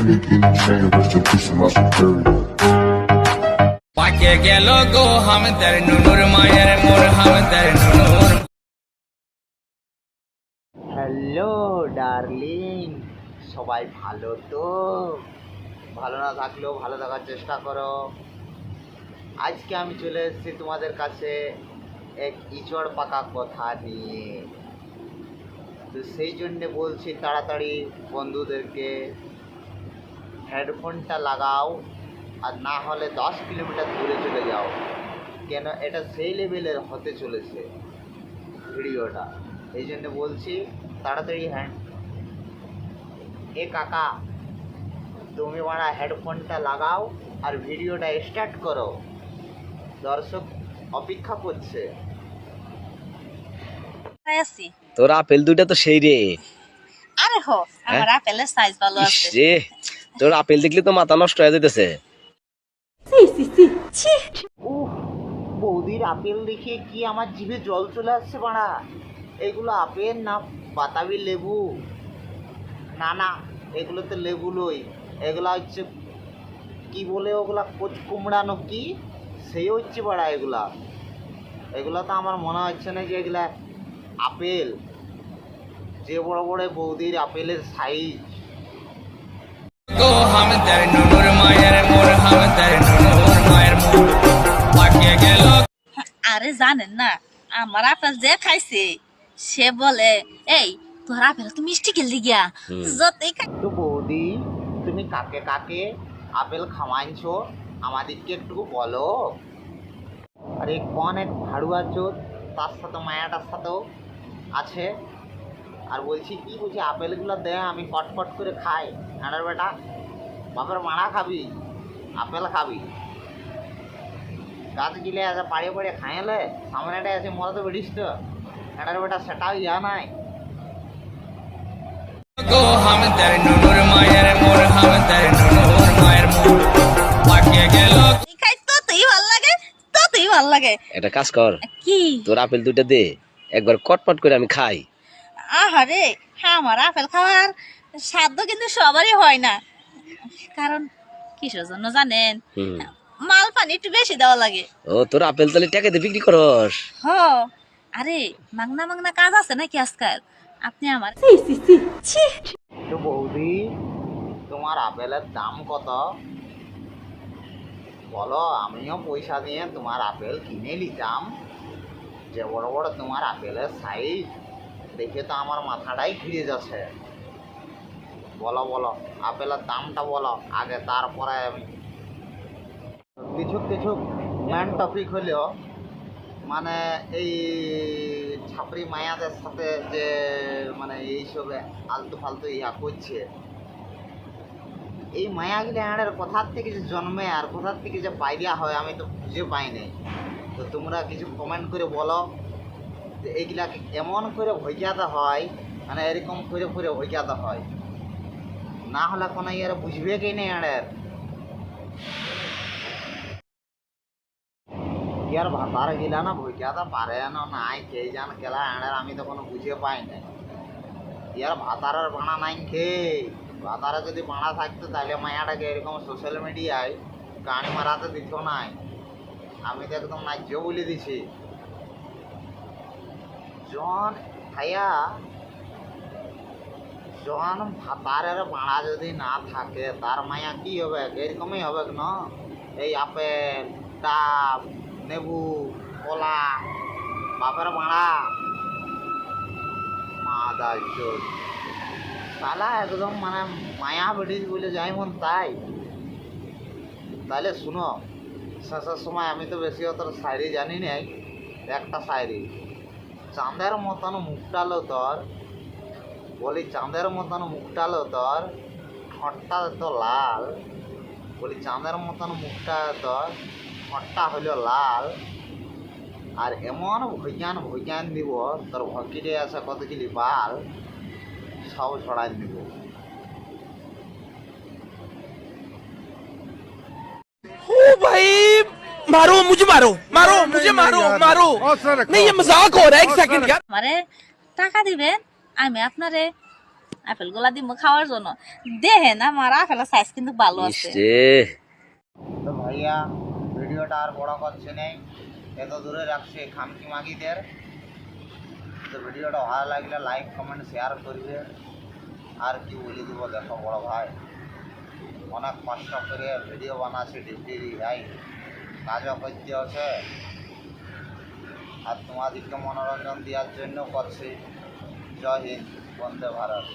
anything change, rest in peace to my superior. পাকে গেল গো হামদের নুনুর মায়ের মোর হামদের নুনুর। হ্যালো ডার্লিং, সবাই ভালো তো? ভালো না থাকলেও ভালো থাকার চেষ্টা করো। আজকে আমি চলে এসেছি তোমাদের কাছে এক ইচড় পাকা কথা নিয়ে। তো সেই জন্যে বলছি তাড়াতাড়ি বন্ধুদেরকে হেডফোনটা লাগাও, আর না হলে 10 কিলোমিটার দূরে চলে যাও, কেন এটা সেই লেভেলের হতে চলেছে ভিডিওটা। এই জন্য বলছি তাড়াতাড়ি এ কাকা তুমি মারা হেডফোনটা লাগাও আর ভিডিওটা স্টার্ট করো, দর্শক অপেক্ষা করছে। তোর আপেল দুইটা তো সেই রে। আরে হো, আমার আপেলের সাইজ ভালো আছে রে। তোর আপেল দেখলে তো মাথা নষ্ট হয়ে যেতেছে। উফ, বৌদির আপেল দেখে কি আমার জিভে জল চলে আসছে বাড়া। এগুলো আপেল না বাতাবি লেবু? না না, এগুলো তো লেবু লই, এগুলা হচ্ছে কি বলে ওগুলা কোচ কুমড়ানো কি সেই হচ্ছে বাড়া। এগুলা তো আমার মনে হচ্ছে না যে এগুলা আপেল। যে বড় বড় বৌদির আপেলের সাইজ। গো হামদের নুনুর মায়ের মোর হামদের নুনুর মায়ের মোর। পাকে গেল। আরে জানেন না, আমার আপেল যে খাইছে সে বলে এই তোর আপেল তো মিষ্টি খেললি গিয়া যতই তো বৌদি তুমি কাকে কাকে আপেল খাওয়াইছো আমাদেরকে একটু বলো। আরে কোন এক ভাড়ুয়া চোর, তার সাথে মায়াটার সাথেও আছে। আর বলছি কি বলছি আপেলগুলো দে, আমি কটকট করে খাই। আনার বেটা বাপের মারা খাবি, আপেল খাবি। গাছ গিলে আছে পাড়িয়ে পাড়িয়ে খাইলে সামনেটাই আছে মরা তো বেড়িস তো। আনার বেটা সেটাও ইয়া নাই। গো হামদের নুনুর মায়ের মোর হামদের নুনুর মায়ের মোর। পাকে গেল। খাই ততই ভাল লাগে, ততই ভাল লাগে। একটা কাজ কর, কি? তোর আপেল দুইটা দে, একবার কটপট করে আমি খাই। আহারে, আমার আপেল খাওয়ার সাধ্য কিন্তু সবারই হয় না। কারণ কিসের জন্য জানেন? মাল পানি একটু বেশি দেওয়া লাগে। ও, তোর আপেল তাহলে টাকাতে বিক্রি করস? হ, আরে মাংনা মাংনা কাজ আছে নাকি আজকাল? আপনি আমার তো বৌদি তোমার আপেলের দাম কত বলো, আমিও পয়সা দিয়ে তোমার আপেল কিনে নিতাম। যে বড় বড় তোমার আপেলের সাইজ দেখে তো আমার মাথাটাই ঘিরে যাচ্ছে। বলো বলো আপেলের দামটা বলো আগে, তারপরে আমি কিছু কিছু মেন টপিক হলেও মানে এই ছাপড়ি মায়াদের সাথে যে মানে এইসবে আলতু ফালতু ইয়া করছে, এই মায়াগুলি আড়ের কোথার থেকে যে জন্মে আর কোথার থেকে যে পাইডিয়া হয় আমি তো খুঁজে পাই নাই। তো তোমরা কিছু কমেন্ট করে বলো যে এইগুলাকে এমন করে ভইজাতে হয়, মানে এরকম করে করে ভইজাতে হয়, না হলে কোনো ইয়ার বুঝবে কি নেই আড়ের। ইয়ার ভাতার গিলা না ভইজাতে পারে না নাই কে জান কেলা আড়ের, আমি তো কোনো বুঝে পাই নাই। ইয়ার ভাতারের ভাড়া নাই খেয়ে, ভাতারে যদি ভাড়া থাকতো তাহলে মায়াটাকে এরকম সোশ্যাল মিডিয়ায় গান মারাতে দিত নাই। আমি তো একদম ন্যায্য বলে দিছি। জন ভাইয়া, জন ভাতারের ভাড়া যদি না থাকে তার মায়া কি হবে? এরকমই হবে না? এই আপেল, ডাব, নেবু, কলা, বাপের ভাড়া মাদার চোদ শালা একদম মানে মায়া বেড়িস বলে যাই মন তাই। তাহলে শুনো, শেষের সময় আমি তো বেশি অত শায়রি জানি নাই, একটা শায়রি। চাঁদের মতন মুখটালো তোর, বলি চাঁদের মতন মুখটালো তোর, ঠোঁটটা তো লাল। বলি চাঁদের মতন মুখটা তোর, ঠোঁটটা হলো লাল। আর এমন ভৈজ্ঞান ভৈজ্ঞান দিব তোর ভকিরে আসে কতগুলি বাল সব ছড়াই দিব। ओ भाई मारो मुझे, मारो मारो मुझे, मारो मारो। नहीं ये मजाक हो रहा है, एक सेकंड यार। আমারে টাকা দিবেন, আমি আপনারে আপেল গুলা দিব খাওয়ার জন্য। দেখেন আমার আপেলের সাইজ কিন্তু ভালো ইস আছে। রে তো ভাইয়া ভিডিওটা আর বড় করছে নেই, এত দূরে রাখছে খামকি মাগিদের। তো ভিডিওটা ভালো লাগলে লাইক কমেন্ট শেয়ার করবে। আর কি বলে দেবো দেখো বড় ভাই, অনেক কষ্ট করে ভিডিও বানাচ্ছি ডিউটি ভাই, কাজও করতে হচ্ছে আর তোমাদেরকে মনোরঞ্জন দেওয়ার জন্য করছি। জয় হিন্দ, বন্দে ভারত।